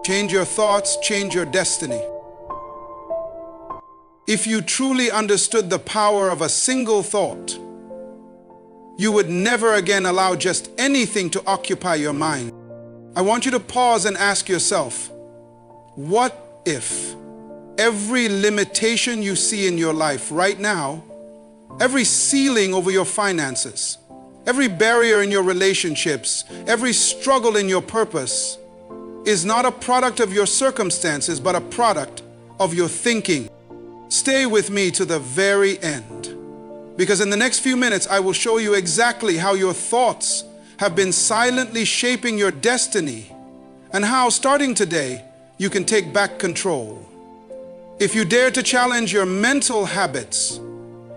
Change your thoughts, change your destiny. If you truly understood the power of a single thought, you would never again allow just anything to occupy your mind. I want you to pause and ask yourself, what if every limitation you see in your life right now, every ceiling over your finances, every barrier in your relationships, every struggle in your purpose is not a product of your circumstances, but a product of your thinking? Stay with me to the very end, because in the next few minutes, I will show you exactly how your thoughts have been silently shaping your destiny and how, starting today, you can take back control. If you dare to challenge your mental habits,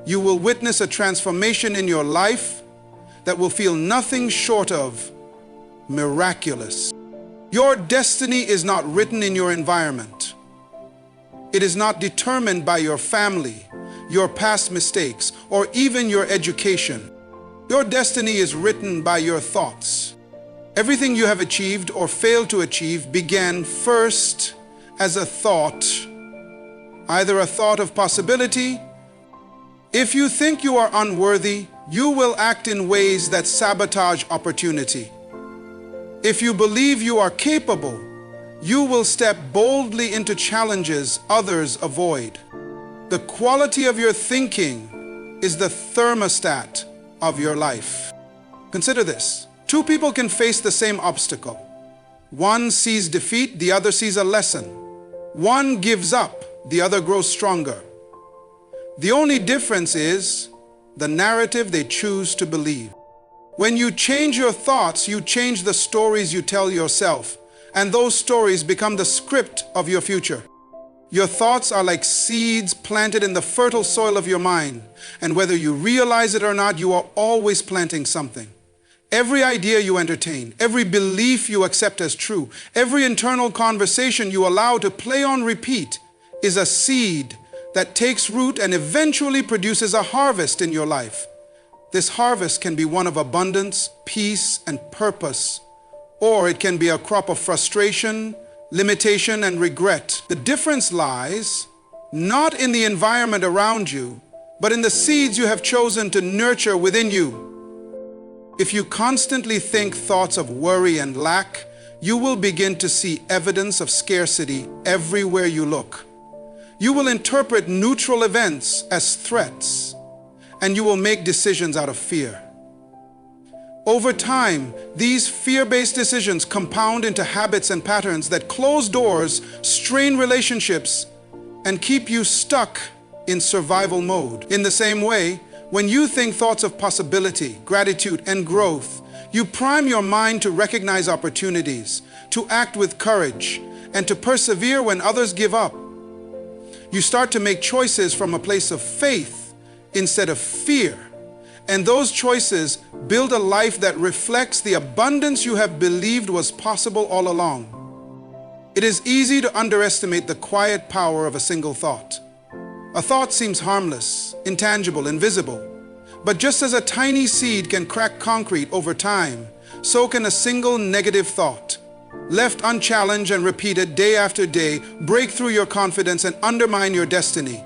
you will witness a transformation in your life that will feel nothing short of miraculous. Your destiny is not written in your environment. It is not determined by your family, your past mistakes, or even your education. Your destiny is written by your thoughts. Everything you have achieved or failed to achieve began first as a thought, either a thought of possibility. If you think you are unworthy, you will act in ways that sabotage opportunity. If you believe you are capable, you will step boldly into challenges others avoid. The quality of your thinking is the thermostat of your life. Consider this. Two people can face the same obstacle. One sees defeat, the other sees a lesson. One gives up, the other grows stronger. The only difference is the narrative they choose to believe. When you change your thoughts, you change the stories you tell yourself, and those stories become the script of your future. Your thoughts are like seeds planted in the fertile soil of your mind, and whether you realize it or not, you are always planting something. Every idea you entertain, every belief you accept as true, every internal conversation you allow to play on repeat is a seed that takes root and eventually produces a harvest in your life. This harvest can be one of abundance, peace, and purpose, or it can be a crop of frustration, limitation, and regret. The difference lies not in the environment around you, but in the seeds you have chosen to nurture within you. If you constantly think thoughts of worry and lack, you will begin to see evidence of scarcity everywhere you look. You will interpret neutral events as threats, and you will make decisions out of fear. Over time, these fear-based decisions compound into habits and patterns that close doors, strain relationships, and keep you stuck in survival mode. In the same way, when you think thoughts of possibility, gratitude, and growth, you prime your mind to recognize opportunities, to act with courage, and to persevere when others give up. You start to make choices from a place of faith instead of fear. And those choices build a life that reflects the abundance you have believed was possible all along. It is easy to underestimate the quiet power of a single thought. A thought seems harmless, intangible, invisible. But just as a tiny seed can crack concrete over time, so can a single negative thought, left unchallenged and repeated day after day, break through your confidence and undermine your destiny.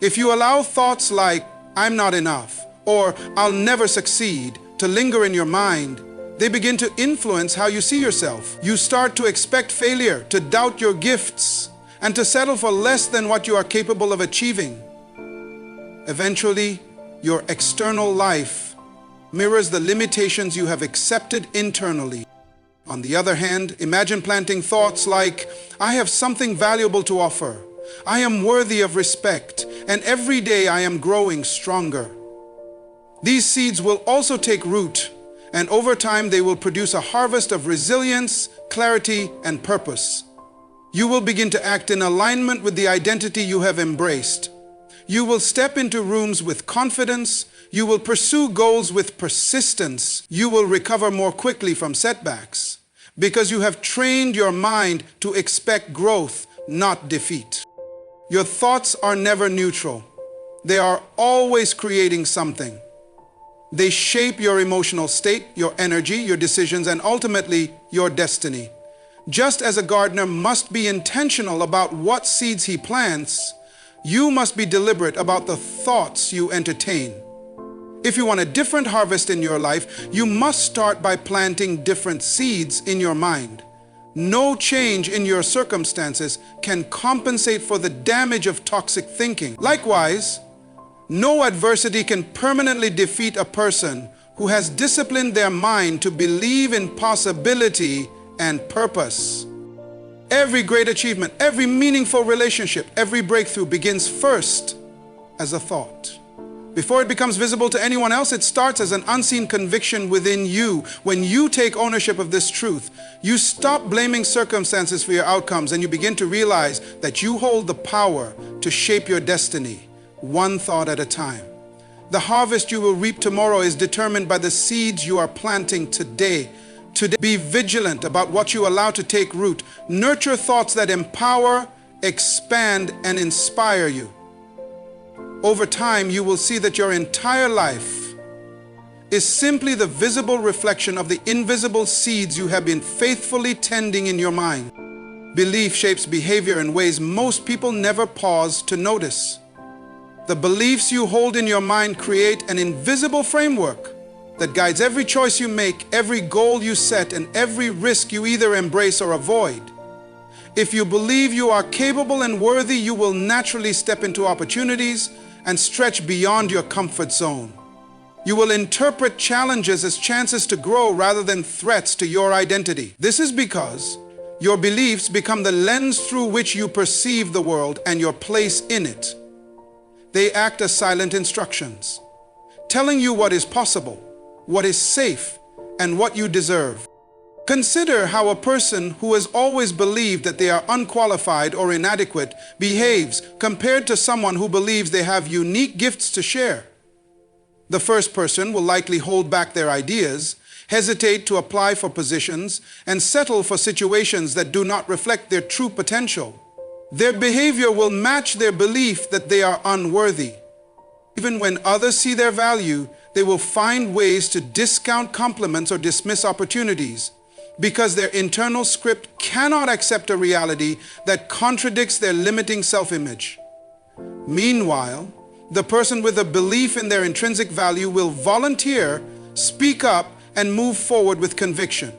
If you allow thoughts like, "I'm not enough," or "I'll never succeed," to linger in your mind, they begin to influence how you see yourself. You start to expect failure, to doubt your gifts, and to settle for less than what you are capable of achieving. Eventually, your external life mirrors the limitations you have accepted internally. On the other hand, imagine planting thoughts like, "I have something valuable to offer. I am worthy of respect, and every day I am growing stronger." These seeds will also take root, and over time they will produce a harvest of resilience, clarity, and purpose. You will begin to act in alignment with the identity you have embraced. You will step into rooms with confidence. You will pursue goals with persistence. You will recover more quickly from setbacks because you have trained your mind to expect growth, not defeat. Your thoughts are never neutral. They are always creating something. They shape your emotional state, your energy, your decisions, and ultimately your destiny. Just as a gardener must be intentional about what seeds he plants, you must be deliberate about the thoughts you entertain. If you want a different harvest in your life, you must start by planting different seeds in your mind. No change in your circumstances can compensate for the damage of toxic thinking. Likewise, no adversity can permanently defeat a person who has disciplined their mind to believe in possibility and purpose. Every great achievement, every meaningful relationship, every breakthrough begins first as a thought. Before it becomes visible to anyone else, it starts as an unseen conviction within you. When you take ownership of this truth, you stop blaming circumstances for your outcomes and you begin to realize that you hold the power to shape your destiny, one thought at a time. The harvest you will reap tomorrow is determined by the seeds you are planting today. Today, be vigilant about what you allow to take root. Nurture thoughts that empower, expand, and inspire you. Over time, you will see that your entire life is simply the visible reflection of the invisible seeds you have been faithfully tending in your mind. Belief shapes behavior in ways most people never pause to notice. The beliefs you hold in your mind create an invisible framework that guides every choice you make, every goal you set, and every risk you either embrace or avoid. If you believe you are capable and worthy, you will naturally step into opportunities and stretch beyond your comfort zone. You will interpret challenges as chances to grow rather than threats to your identity. This is because your beliefs become the lens through which you perceive the world and your place in it. They act as silent instructions, telling you what is possible, what is safe, and what you deserve. Consider how a person who has always believed that they are unqualified or inadequate behaves compared to someone who believes they have unique gifts to share. The first person will likely hold back their ideas, hesitate to apply for positions, and settle for situations that do not reflect their true potential. Their behavior will match their belief that they are unworthy. Even when others see their value, they will find ways to discount compliments or dismiss opportunities, because their internal script cannot accept a reality that contradicts their limiting self-image. Meanwhile, the person with a belief in their intrinsic value will volunteer, speak up, and move forward with conviction.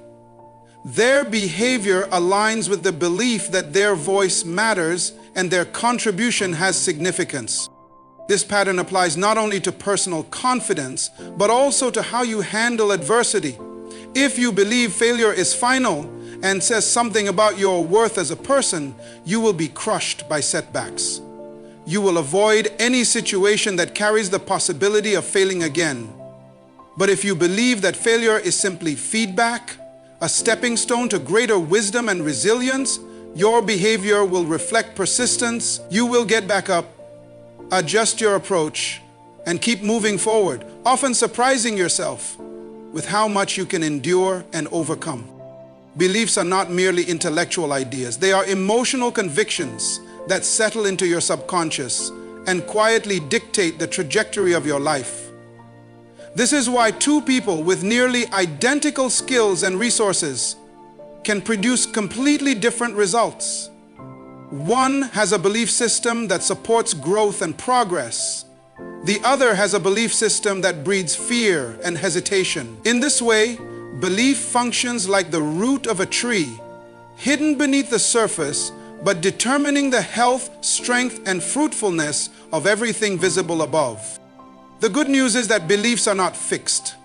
Their behavior aligns with the belief that their voice matters and their contribution has significance. This pattern applies not only to personal confidence, but also to how you handle adversity. If you believe failure is final and says something about your worth as a person, you will be crushed by setbacks. You will avoid any situation that carries the possibility of failing again. But if you believe that failure is simply feedback, a stepping stone to greater wisdom and resilience, your behavior will reflect persistence. You will get back up, adjust your approach, and keep moving forward, often surprising yourself with how much you can endure and overcome. Beliefs are not merely intellectual ideas. They are emotional convictions that settle into your subconscious and quietly dictate the trajectory of your life. This is why two people with nearly identical skills and resources can produce completely different results. One has a belief system that supports growth and progress. The other has a belief system that breeds fear and hesitation. In this way, belief functions like the root of a tree, hidden beneath the surface, but determining the health, strength, and fruitfulness of everything visible above. The good news is that beliefs are not fixed.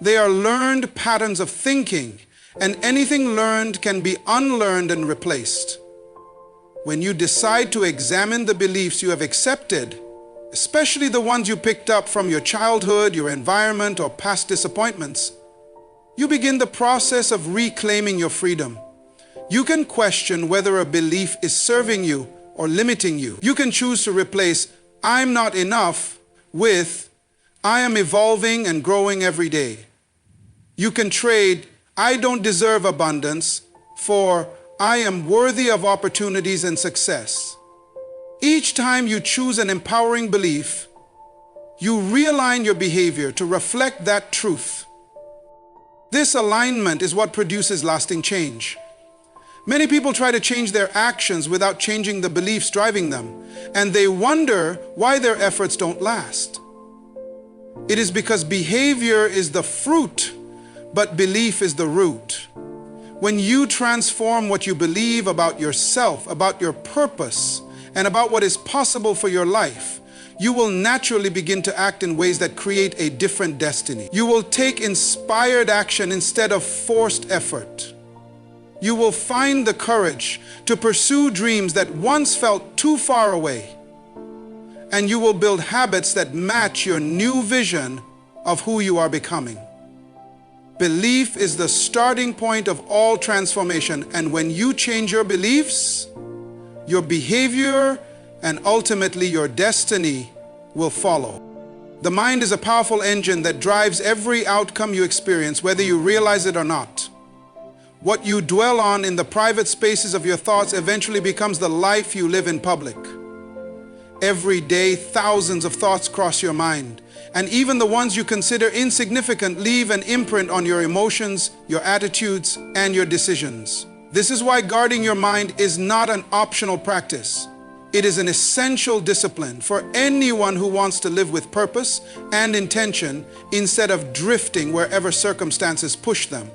They are learned patterns of thinking, and anything learned can be unlearned and replaced. When you decide to examine the beliefs you have accepted, especially the ones you picked up from your childhood, your environment, or past disappointments, you begin the process of reclaiming your freedom. You can question whether a belief is serving you or limiting you. You can choose to replace "I'm not enough" with "I am evolving and growing every day." You can trade "I don't deserve abundance" for "I am worthy of opportunities and success." Each time you choose an empowering belief, you realign your behavior to reflect that truth. This alignment is what produces lasting change. Many people try to change their actions without changing the beliefs driving them, and they wonder why their efforts don't last. It is because behavior is the fruit, but belief is the root. When you transform what you believe about yourself, about your purpose, and about what is possible for your life, you will naturally begin to act in ways that create a different destiny. You will take inspired action instead of forced effort. You will find the courage to pursue dreams that once felt too far away. And you will build habits that match your new vision of who you are becoming. Belief is the starting point of all transformation, and when you change your beliefs, your behavior, and ultimately your destiny will follow. The mind is a powerful engine that drives every outcome you experience, whether you realize it or not. What you dwell on in the private spaces of your thoughts eventually becomes the life you live in public. Every day, thousands of thoughts cross your mind, and even the ones you consider insignificant leave an imprint on your emotions, your attitudes, and your decisions. This is why guarding your mind is not an optional practice. It is an essential discipline for anyone who wants to live with purpose and intention instead of drifting wherever circumstances push them.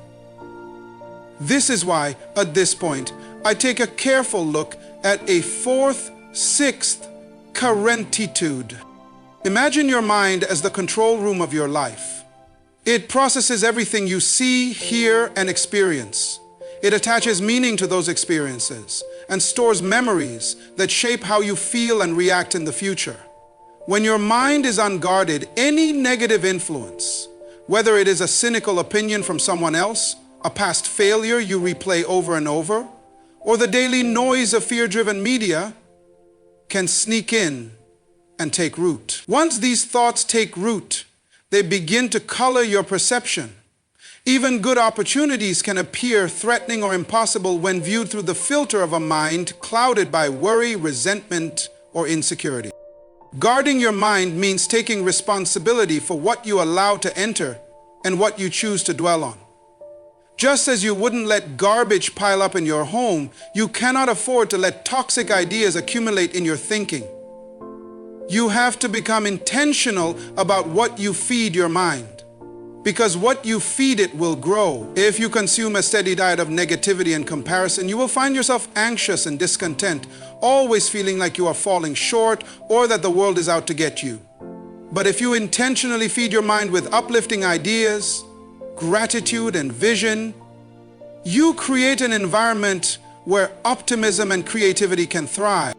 This is why, at this point, I take a careful look at a fourth, sixth currentitude. Imagine your mind as the control room of your life. It processes everything you see, hear, and experience. It attaches meaning to those experiences and stores memories that shape how you feel and react in the future. When your mind is unguarded, any negative influence, whether it is a cynical opinion from someone else, a past failure you replay over and over, or the daily noise of fear-driven media, can sneak in and take root. Once these thoughts take root, they begin to color your perception. Even good opportunities can appear threatening or impossible when viewed through the filter of a mind clouded by worry, resentment, or insecurity. Guarding your mind means taking responsibility for what you allow to enter and what you choose to dwell on. Just as you wouldn't let garbage pile up in your home, you cannot afford to let toxic ideas accumulate in your thinking. You have to become intentional about what you feed your mind, because what you feed it will grow. If you consume a steady diet of negativity and comparison, you will find yourself anxious and discontent, always feeling like you are falling short or that the world is out to get you. But if you intentionally feed your mind with uplifting ideas, gratitude, and vision, you create an environment where optimism and creativity can thrive.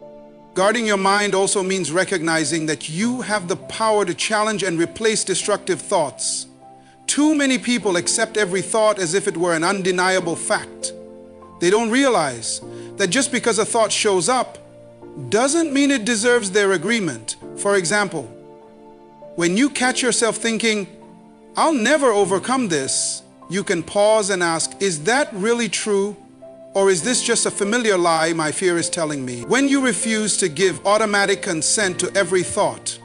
Guarding your mind also means recognizing that you have the power to challenge and replace destructive thoughts. Too many people accept every thought as if it were an undeniable fact. They don't realize that just because a thought shows up doesn't mean it deserves their agreement. For example, when you catch yourself thinking, "I'll never overcome this," you can pause and ask, is that really true? Or is this just a familiar lie my fear is telling me? When you refuse to give automatic consent to every thought,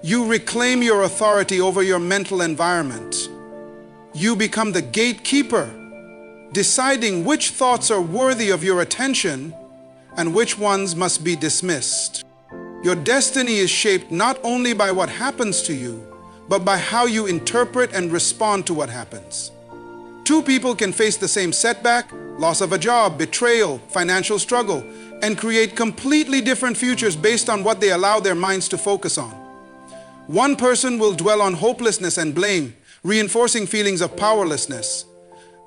you reclaim your authority over your mental environment. You become the gatekeeper, deciding which thoughts are worthy of your attention and which ones must be dismissed. Your destiny is shaped not only by what happens to you, but by how you interpret and respond to what happens. Two people can face the same setback, loss of a job, betrayal, financial struggle, and create completely different futures based on what they allow their minds to focus on. One person will dwell on hopelessness and blame, reinforcing feelings of powerlessness.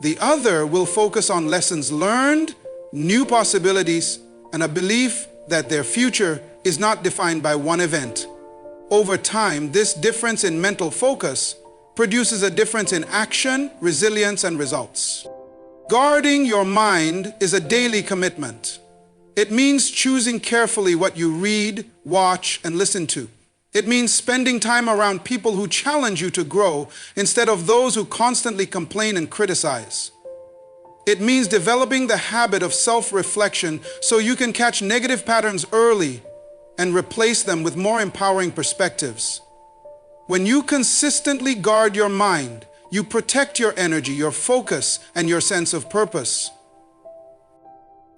The other will focus on lessons learned, new possibilities, and a belief that their future is not defined by one event. Over time, this difference in mental focus produces a difference in action, resilience, and results. Guarding your mind is a daily commitment. It means choosing carefully what you read, watch, and listen to. It means spending time around people who challenge you to grow instead of those who constantly complain and criticize. It means developing the habit of self-reflection so you can catch negative patterns early and replace them with more empowering perspectives. When you consistently guard your mind, you protect your energy, your focus, and your sense of purpose.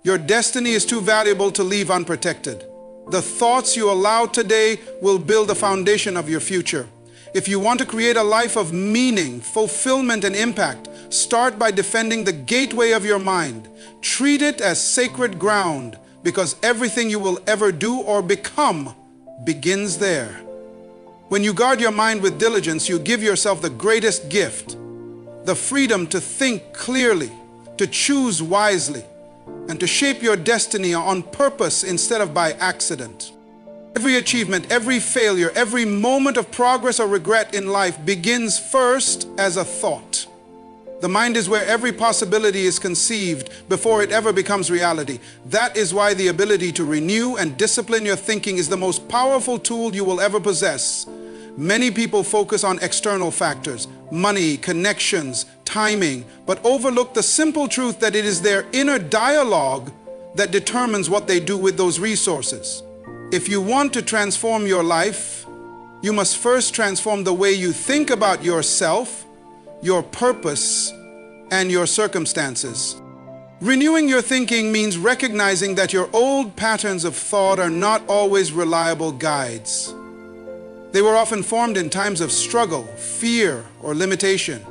Your destiny is too valuable to leave unprotected. The thoughts you allow today will build the foundation of your future. If you want to create a life of meaning, fulfillment, and impact, start by defending the gateway of your mind. Treat it as sacred ground, because everything you will ever do or become begins there. When you guard your mind with diligence, you give yourself the greatest gift, the freedom to think clearly, to choose wisely, and to shape your destiny on purpose instead of by accident. Every achievement, every failure, every moment of progress or regret in life begins first as a thought. The mind is where every possibility is conceived before it ever becomes reality. That is why the ability to renew and discipline your thinking is the most powerful tool you will ever possess. Many people focus on external factors, money, connections, timing, but overlook the simple truth that it is their inner dialogue that determines what they do with those resources. If you want to transform your life, you must first transform the way you think about yourself, your purpose, and your circumstances. Renewing your thinking means recognizing that your old patterns of thought are not always reliable guides. They were often formed in times of struggle, fear, or limitation.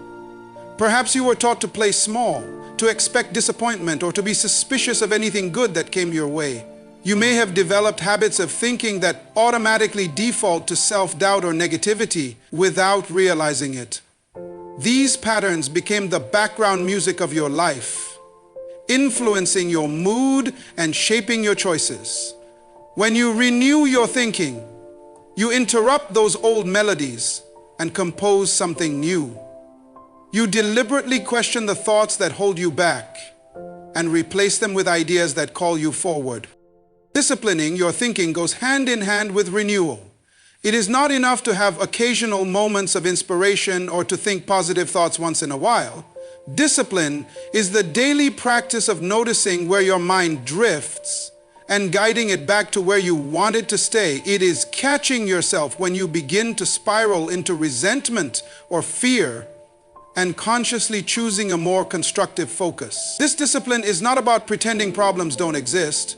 Perhaps you were taught to play small, to expect disappointment, or to be suspicious of anything good that came your way. You may have developed habits of thinking that automatically default to self-doubt or negativity without realizing it. These patterns became the background music of your life, influencing your mood and shaping your choices. When you renew your thinking, you interrupt those old melodies and compose something new. You deliberately question the thoughts that hold you back and replace them with ideas that call you forward. Disciplining your thinking goes hand in hand with renewal. It is not enough to have occasional moments of inspiration or to think positive thoughts once in a while. Discipline is the daily practice of noticing where your mind drifts and guiding it back to where you want it to stay. It is catching yourself when you begin to spiral into resentment or fear and consciously choosing a more constructive focus. This discipline is not about pretending problems don't exist.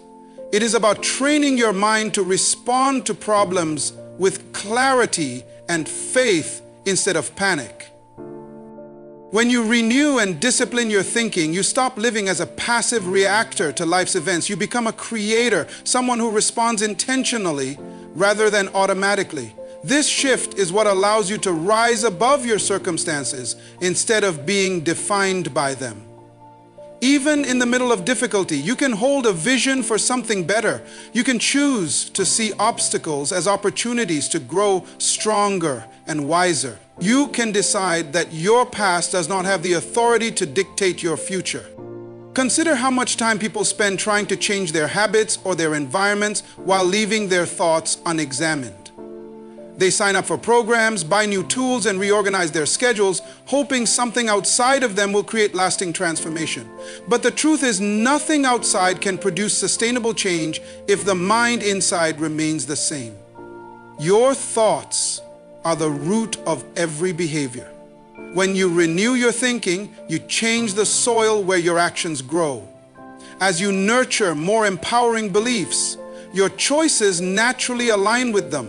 It is about training your mind to respond to problems with clarity and faith instead of panic. When you renew and discipline your thinking, you stop living as a passive reactor to life's events. You become a creator, someone who responds intentionally rather than automatically. This shift is what allows you to rise above your circumstances instead of being defined by them. Even in the middle of difficulty, you can hold a vision for something better. You can choose to see obstacles as opportunities to grow stronger and wiser. You can decide that your past does not have the authority to dictate your future. Consider how much time people spend trying to change their habits or their environments while leaving their thoughts unexamined. They sign up for programs, buy new tools, and reorganize their schedules, hoping something outside of them will create lasting transformation. But the truth is, nothing outside can produce sustainable change if the mind inside remains the same. Your thoughts are the root of every behavior. When you renew your thinking, you change the soil where your actions grow. As you nurture more empowering beliefs, your choices naturally align with them.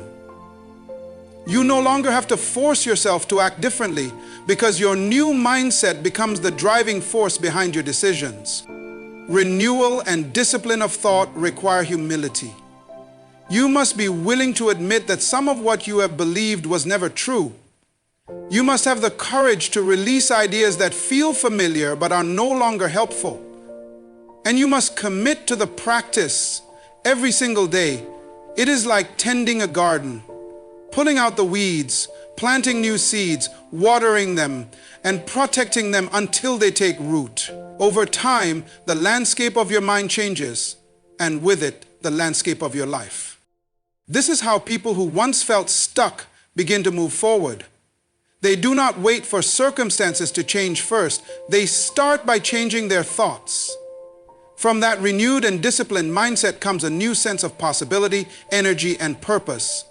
You no longer have to force yourself to act differently because your new mindset becomes the driving force behind your decisions. Renewal and discipline of thought require humility. You must be willing to admit that some of what you have believed was never true. You must have the courage to release ideas that feel familiar but are no longer helpful. And you must commit to the practice every single day. It is like tending a garden. Pulling out the weeds, planting new seeds, watering them, and protecting them until they take root. Over time, the landscape of your mind changes, and with it, the landscape of your life. This is how people who once felt stuck begin to move forward. They do not wait for circumstances to change first. They start by changing their thoughts. From that renewed and disciplined mindset comes a new sense of possibility, energy, and purpose.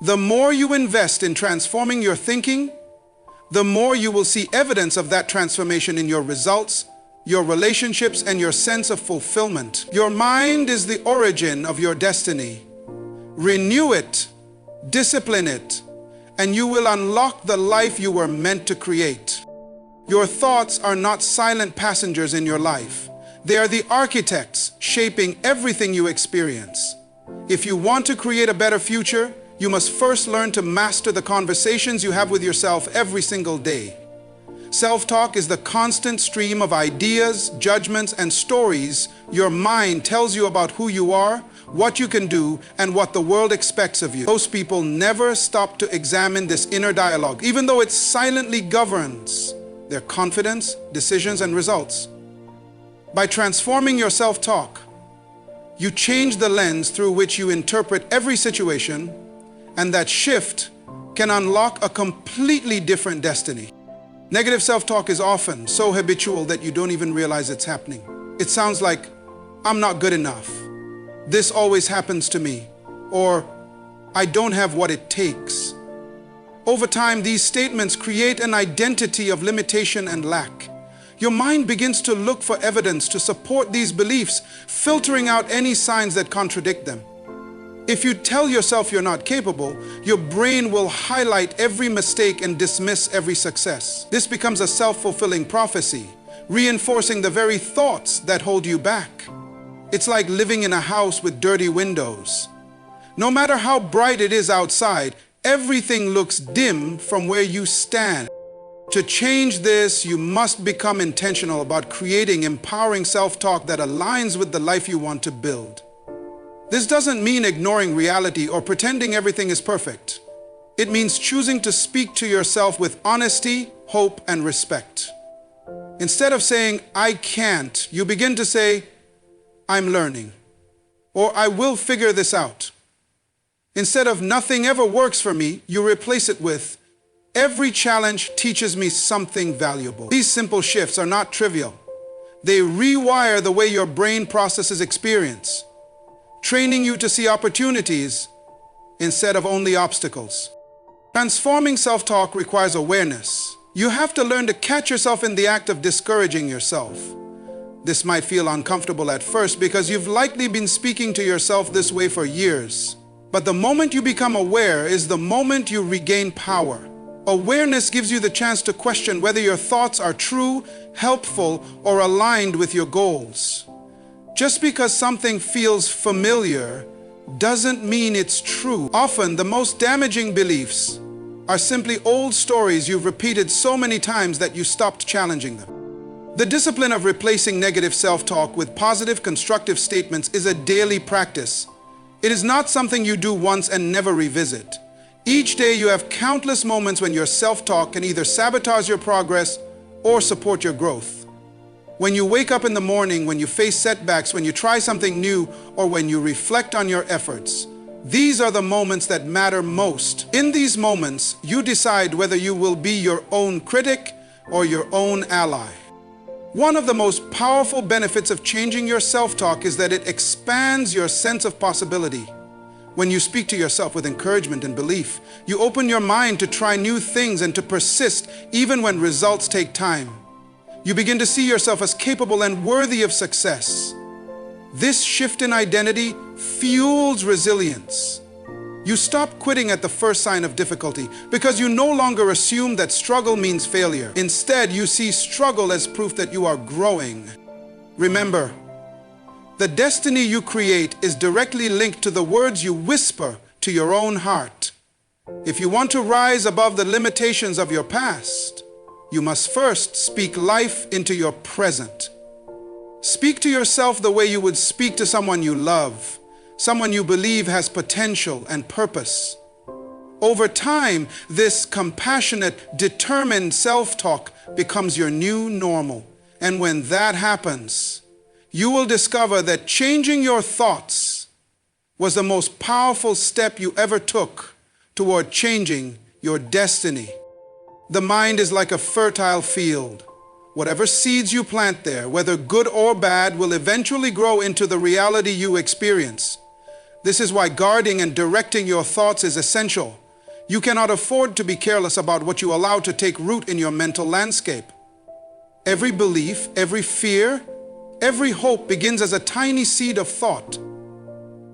The more you invest in transforming your thinking, the more you will see evidence of that transformation in your results your relationships, and your sense of fulfillment. Your mind is the origin of your destiny. Renew it, discipline it, and you will unlock the life you were meant to create. Your thoughts are not silent passengers in your life. They are the architects shaping everything you experience. If you want to create a better future, you must first learn to master the conversations you have with yourself every single day. Self-talk is the constant stream of ideas, judgments, and stories your mind tells you about who you are, what you can do, and what the world expects of you. Most people never stop to examine this inner dialogue, even though it silently governs their confidence, decisions, and results. By transforming your self-talk, you change the lens through which you interpret every situation, and that shift can unlock a completely different destiny. Negative self-talk is often so habitual that you don't even realize it's happening. It sounds like, "I'm not good enough. This always happens to me," or "I don't have what it takes." Over time, these statements create an identity of limitation and lack. Your mind begins to look for evidence to support these beliefs, filtering out any signs that contradict them. If you tell yourself you're not capable, your brain will highlight every mistake and dismiss every success. This becomes a self-fulfilling prophecy, reinforcing the very thoughts that hold you back. It's like living in a house with dirty windows. No matter how bright it is outside, everything looks dim from where you stand. To change this, you must become intentional about creating empowering self-talk that aligns with the life you want to build. This doesn't mean ignoring reality or pretending everything is perfect. It means choosing to speak to yourself with honesty, hope, and respect. Instead of saying, "I can't," you begin to say, "I'm learning," or "I will figure this out." Instead of "nothing ever works for me," you replace it with, "Every challenge teaches me something valuable." These simple shifts are not trivial. They rewire the way your brain processes experience, training you to see opportunities instead of only obstacles. Transforming self-talk requires awareness. You have to learn to catch yourself in the act of discouraging yourself. This might feel uncomfortable at first because you've likely been speaking to yourself this way for years. But the moment you become aware is the moment you regain power. Awareness gives you the chance to question whether your thoughts are true, helpful, or aligned with your goals. Just because something feels familiar doesn't mean it's true. Often, the most damaging beliefs are simply old stories you've repeated so many times that you stopped challenging them. The discipline of replacing negative self-talk with positive, constructive statements is a daily practice. It is not something you do once and never revisit. Each day you have countless moments when your self-talk can either sabotage your progress or support your growth. When you wake up in the morning, when you face setbacks, when you try something new, or when you reflect on your efforts, these are the moments that matter most. In these moments, you decide whether you will be your own critic or your own ally. One of the most powerful benefits of changing your self-talk is that it expands your sense of possibility. When you speak to yourself with encouragement and belief, you open your mind to try new things and to persist even when results take time. You begin to see yourself as capable and worthy of success. This shift in identity fuels resilience. You stop quitting at the first sign of difficulty because you no longer assume that struggle means failure. Instead, you see struggle as proof that you are growing. Remember, the destiny you create is directly linked to the words you whisper to your own heart. If you want to rise above the limitations of your past, you must first speak life into your present. Speak to yourself the way you would speak to someone you love, someone you believe has potential and purpose. Over time, this compassionate, determined self-talk becomes your new normal. And when that happens, you will discover that changing your thoughts was the most powerful step you ever took toward changing your destiny. The mind is like a fertile field. Whatever seeds you plant there, whether good or bad, will eventually grow into the reality you experience. This is why guarding and directing your thoughts is essential. You cannot afford to be careless about what you allow to take root in your mental landscape. Every belief, every fear, every hope begins as a tiny seed of thought.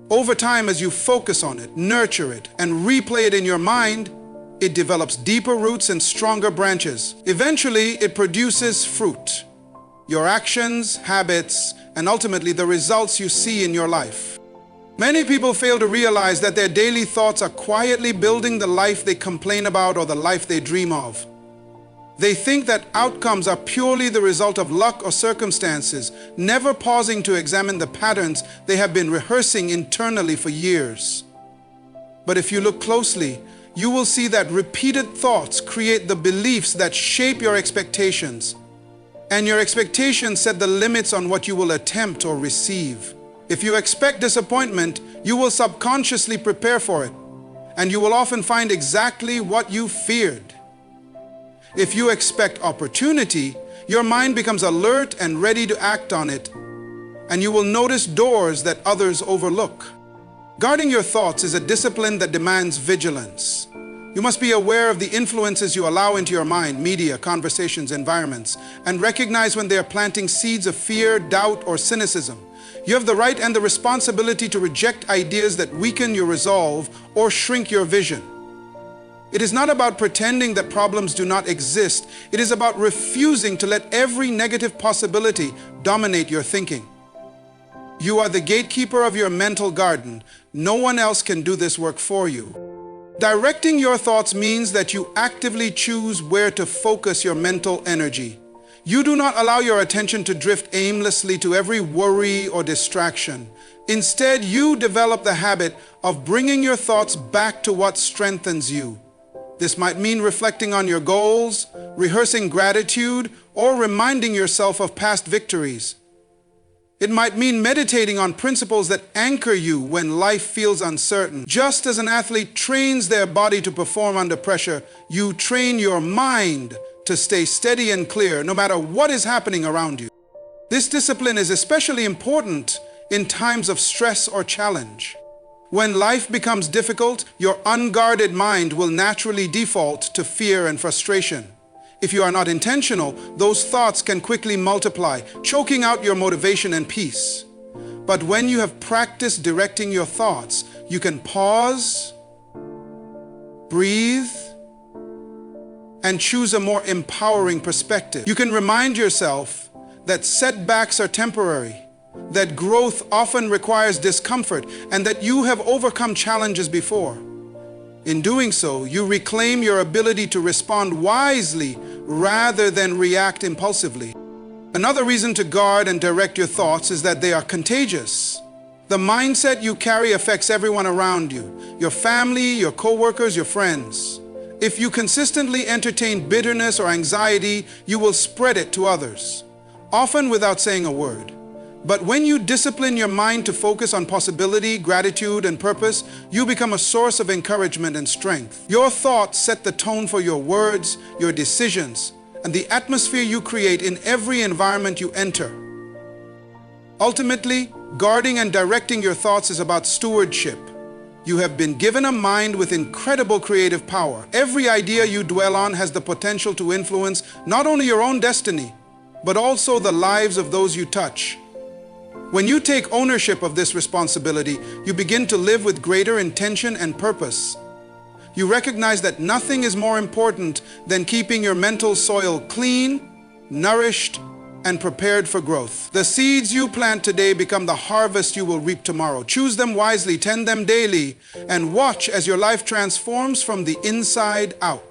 Over time, as you focus on it, nurture it, and replay it in your mind, it develops deeper roots and stronger branches. Eventually, it produces fruit. Your actions, habits, and ultimately the results you see in your life. Many people fail to realize that their daily thoughts are quietly building the life they complain about or the life they dream of. They think that outcomes are purely the result of luck or circumstances, never pausing to examine the patterns they have been rehearsing internally for years. But if you look closely, you will see that repeated thoughts create the beliefs that shape your expectations, and your expectations set the limits on what you will attempt or receive. If you expect disappointment, you will subconsciously prepare for it, and you will often find exactly what you feared. If you expect opportunity, your mind becomes alert and ready to act on it, and you will notice doors that others overlook. Guarding your thoughts is a discipline that demands vigilance. You must be aware of the influences you allow into your mind, media, conversations, environments, and recognize when they are planting seeds of fear, doubt, or cynicism. You have the right and the responsibility to reject ideas that weaken your resolve or shrink your vision. It is not about pretending that problems do not exist. It is about refusing to let every negative possibility dominate your thinking. You are the gatekeeper of your mental garden. No one else can do this work for you. Directing your thoughts means that you actively choose where to focus your mental energy. You do not allow your attention to drift aimlessly to every worry or distraction. Instead, you develop the habit of bringing your thoughts back to what strengthens you. This might mean reflecting on your goals, rehearsing gratitude, or reminding yourself of past victories. It might mean meditating on principles that anchor you when life feels uncertain. Just as an athlete trains their body to perform under pressure, you train your mind to stay steady and clear no matter what is happening around you. This discipline is especially important in times of stress or challenge. When life becomes difficult, your unguarded mind will naturally default to fear and frustration. If you are not intentional, those thoughts can quickly multiply, choking out your motivation and peace. But when you have practiced directing your thoughts, you can pause, breathe, and choose a more empowering perspective. You can remind yourself that setbacks are temporary, that growth often requires discomfort, and that you have overcome challenges before. In doing so, you reclaim your ability to respond wisely rather than react impulsively. Another reason to guard and direct your thoughts is that they are contagious. The mindset you carry affects everyone around you, your family, your coworkers, your friends. If you consistently entertain bitterness or anxiety, you will spread it to others, often without saying a word. But when you discipline your mind to focus on possibility, gratitude, and purpose, you become a source of encouragement and strength. Your thoughts set the tone for your words, your decisions, and the atmosphere you create in every environment you enter. Ultimately, guarding and directing your thoughts is about stewardship. You have been given a mind with incredible creative power. Every idea you dwell on has the potential to influence not only your own destiny, but also the lives of those you touch. When you take ownership of this responsibility, you begin to live with greater intention and purpose. You recognize that nothing is more important than keeping your mental soil clean, nourished, and prepared for growth. The seeds you plant today become the harvest you will reap tomorrow. Choose them wisely, tend them daily, and watch as your life transforms from the inside out.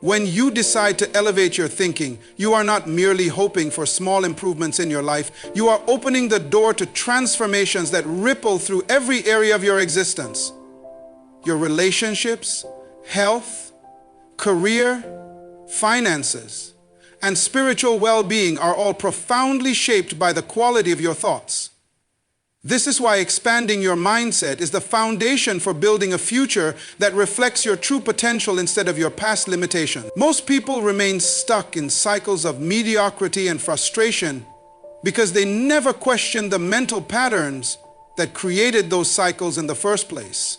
When you decide to elevate your thinking, you are not merely hoping for small improvements in your life. You are opening the door to transformations that ripple through every area of your existence. Your relationships, health, career, finances, and spiritual well-being are all profoundly shaped by the quality of your thoughts. This is why expanding your mindset is the foundation for building a future that reflects your true potential instead of your past limitations. Most people remain stuck in cycles of mediocrity and frustration because they never question the mental patterns that created those cycles in the first place.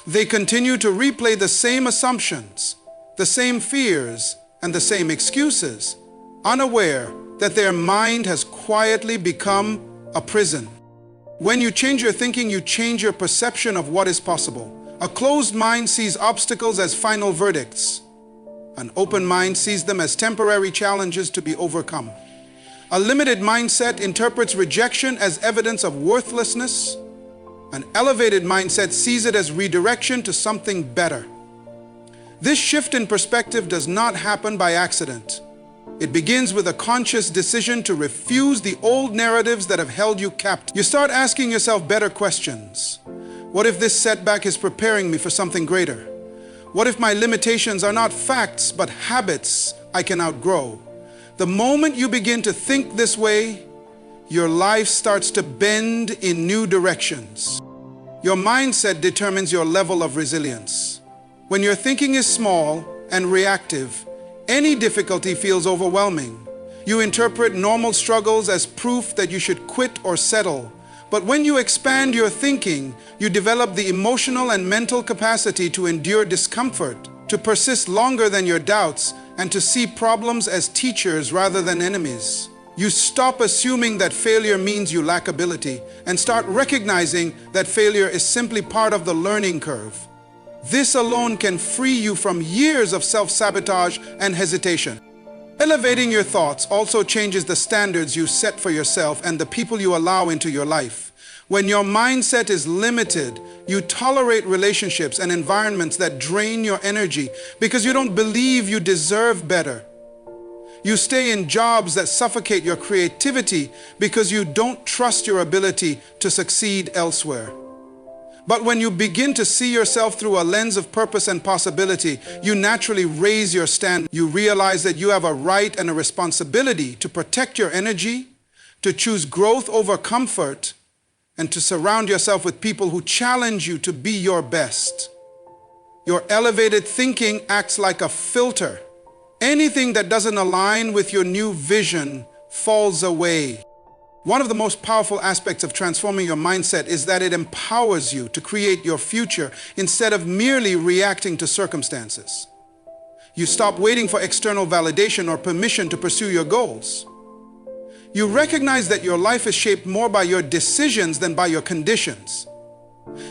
They continue to replay the same assumptions, the same fears, and the same excuses, unaware that their mind has quietly become a prison. When you change your thinking, you change your perception of what is possible. A closed mind sees obstacles as final verdicts. An open mind sees them as temporary challenges to be overcome. A limited mindset interprets rejection as evidence of worthlessness. An elevated mindset sees it as redirection to something better. This shift in perspective does not happen by accident. It begins with a conscious decision to refuse the old narratives that have held you captive. You start asking yourself better questions. What if this setback is preparing me for something greater? What if my limitations are not facts but habits I can outgrow? The moment you begin to think this way, your life starts to bend in new directions. Your mindset determines your level of resilience. When your thinking is small and reactive, any difficulty feels overwhelming. You interpret normal struggles as proof that you should quit or settle. But when you expand your thinking, you develop the emotional and mental capacity to endure discomfort, to persist longer than your doubts, and to see problems as teachers rather than enemies. You stop assuming that failure means you lack ability and start recognizing that failure is simply part of the learning curve. This alone can free you from years of self-sabotage and hesitation. Elevating your thoughts also changes the standards you set for yourself and the people you allow into your life. When your mindset is limited, you tolerate relationships and environments that drain your energy because you don't believe you deserve better. You stay in jobs that suffocate your creativity because you don't trust your ability to succeed elsewhere. But when you begin to see yourself through a lens of purpose and possibility, you naturally raise your standard. You realize that you have a right and a responsibility to protect your energy, to choose growth over comfort, and to surround yourself with people who challenge you to be your best. Your elevated thinking acts like a filter. Anything that doesn't align with your new vision falls away. One of the most powerful aspects of transforming your mindset is that it empowers you to create your future instead of merely reacting to circumstances. You stop waiting for external validation or permission to pursue your goals. You recognize that your life is shaped more by your decisions than by your conditions.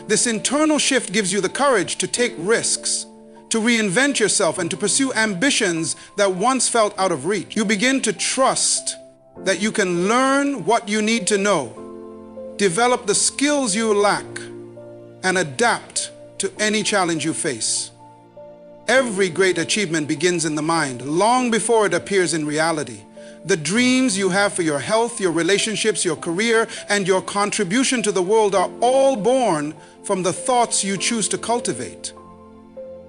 This internal shift gives you the courage to take risks, to reinvent yourself, and to pursue ambitions that once felt out of reach. You begin to trust that you can learn what you need to know, develop the skills you lack, and adapt to any challenge you face. Every great achievement begins in the mind, long before it appears in reality. The dreams you have for your health, your relationships, your career, and your contribution to the world are all born from the thoughts you choose to cultivate.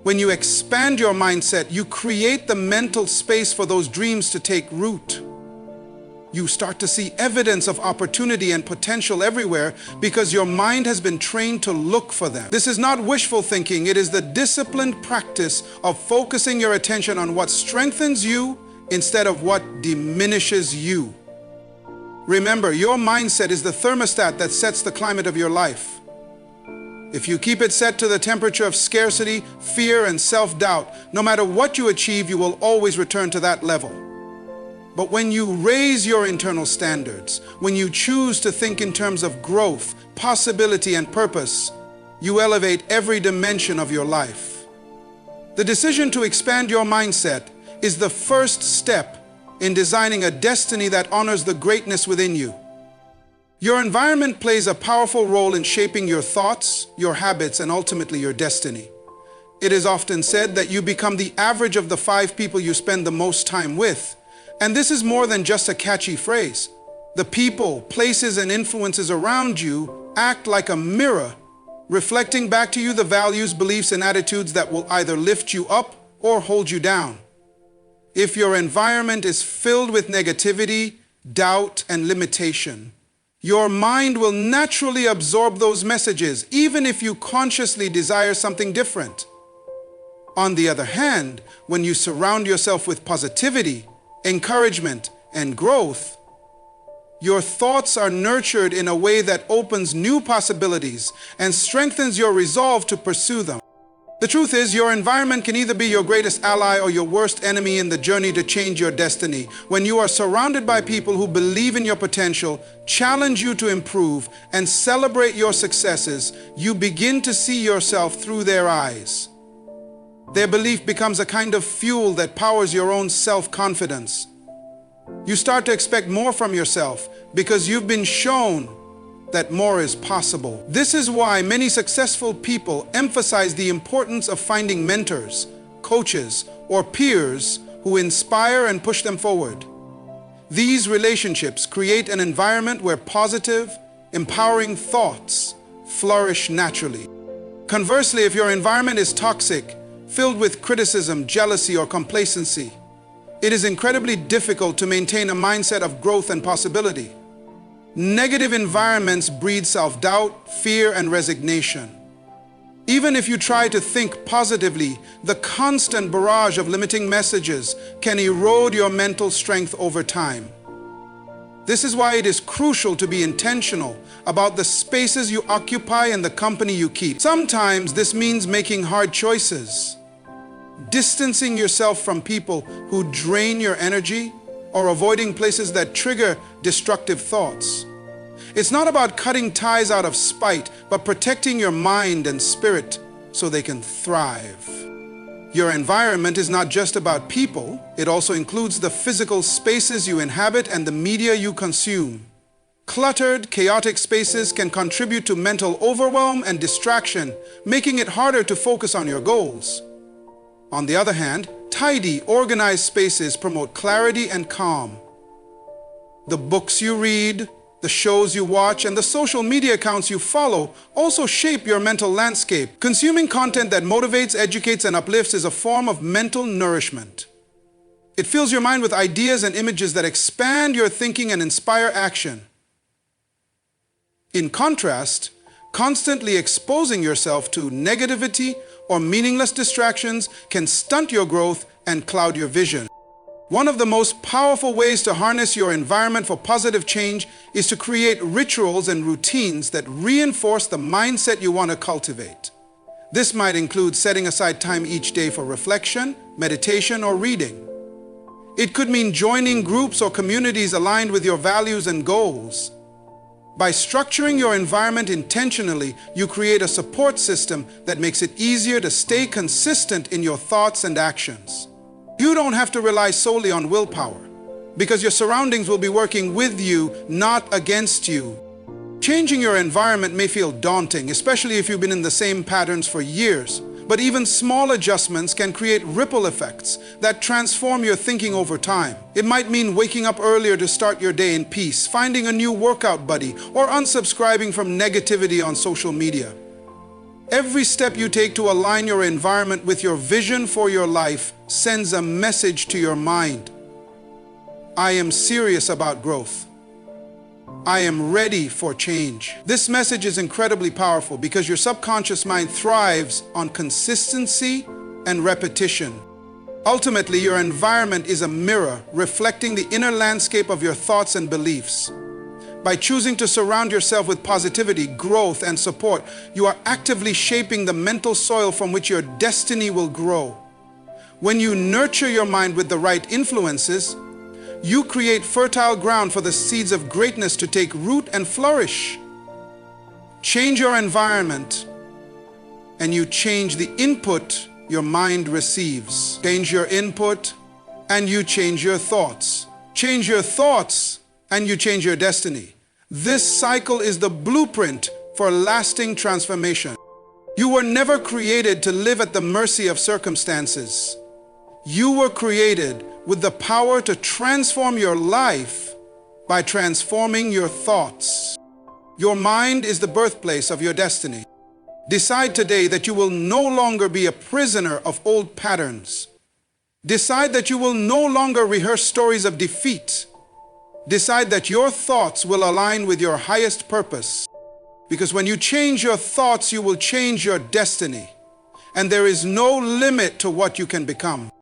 When you expand your mindset, you create the mental space for those dreams to take root. You start to see evidence of opportunity and potential everywhere because your mind has been trained to look for them. This is not wishful thinking. It is the disciplined practice of focusing your attention on what strengthens you instead of what diminishes you. Remember, your mindset is the thermostat that sets the climate of your life. If you keep it set to the temperature of scarcity, fear, and self-doubt, no matter what you achieve, you will always return to that level. But when you raise your internal standards, when you choose to think in terms of growth, possibility, and purpose, you elevate every dimension of your life. The decision to expand your mindset is the first step in designing a destiny that honors the greatness within you. Your environment plays a powerful role in shaping your thoughts, your habits, and ultimately your destiny. It is often said that you become the average of the 5 people you spend the most time with. And this is more than just a catchy phrase. The people, places, and influences around you act like a mirror, reflecting back to you the values, beliefs, and attitudes that will either lift you up or hold you down. If your environment is filled with negativity, doubt, and limitation, your mind will naturally absorb those messages, even if you consciously desire something different. On the other hand, when you surround yourself with positivity, encouragement, and growth, your thoughts are nurtured in a way that opens new possibilities and strengthens your resolve to pursue them. The truth is, your environment can either be your greatest ally or your worst enemy in the journey to change your destiny. When you are surrounded by people who believe in your potential, challenge you to improve, and celebrate your successes, you begin to see yourself through their eyes. Their belief becomes a kind of fuel that powers your own self-confidence. You start to expect more from yourself because you've been shown that more is possible. This is why many successful people emphasize the importance of finding mentors, coaches, or peers who inspire and push them forward. These relationships create an environment where positive, empowering thoughts flourish naturally. Conversely, if your environment is toxic, filled with criticism, jealousy, or complacency, it is incredibly difficult to maintain a mindset of growth and possibility. Negative environments breed self-doubt, fear, and resignation. Even if you try to think positively, the constant barrage of limiting messages can erode your mental strength over time. This is why it is crucial to be intentional about the spaces you occupy and the company you keep. Sometimes this means making hard choices, distancing yourself from people who drain your energy, or avoiding places that trigger destructive thoughts. It's not about cutting ties out of spite, but protecting your mind and spirit so they can thrive. Your environment is not just about people, it also includes the physical spaces you inhabit and the media you consume. Cluttered, chaotic spaces can contribute to mental overwhelm and distraction, making it harder to focus on your goals. On the other hand, tidy, organized spaces promote clarity and calm. The books you read, the shows you watch, and the social media accounts you follow also shape your mental landscape. Consuming content that motivates, educates, and uplifts is a form of mental nourishment. It fills your mind with ideas and images that expand your thinking and inspire action. In contrast, constantly exposing yourself to negativity or meaningless distractions can stunt your growth and cloud your vision. One of the most powerful ways to harness your environment for positive change is to create rituals and routines that reinforce the mindset you want to cultivate. This might include setting aside time each day for reflection, meditation, or reading. It could mean joining groups or communities aligned with your values and goals. By structuring your environment intentionally, you create a support system that makes it easier to stay consistent in your thoughts and actions. You don't have to rely solely on willpower, because your surroundings will be working with you, not against you. Changing your environment may feel daunting, especially if you've been in the same patterns for years. But even small adjustments can create ripple effects that transform your thinking over time. It might mean waking up earlier to start your day in peace, finding a new workout buddy, or unsubscribing from negativity on social media. Every step you take to align your environment with your vision for your life sends a message to your mind. I am serious about growth. I am ready for change. This message is incredibly powerful because your subconscious mind thrives on consistency and repetition. Ultimately, your environment is a mirror reflecting the inner landscape of your thoughts and beliefs. By choosing to surround yourself with positivity, growth, and support, you are actively shaping the mental soil from which your destiny will grow. When you nurture your mind with the right influences, you create fertile ground for the seeds of greatness to take root and flourish. Change your environment, and you change the input your mind receives. Change your input, and you change your thoughts. Change your thoughts, and you change your destiny. This cycle is the blueprint for lasting transformation. You were never created to live at the mercy of circumstances. You were created with the power to transform your life by transforming your thoughts. Your mind is the birthplace of your destiny. Decide today that you will no longer be a prisoner of old patterns. Decide that you will no longer rehearse stories of defeat. Decide that your thoughts will align with your highest purpose. Because when you change your thoughts, you will change your destiny. And there is no limit to what you can become.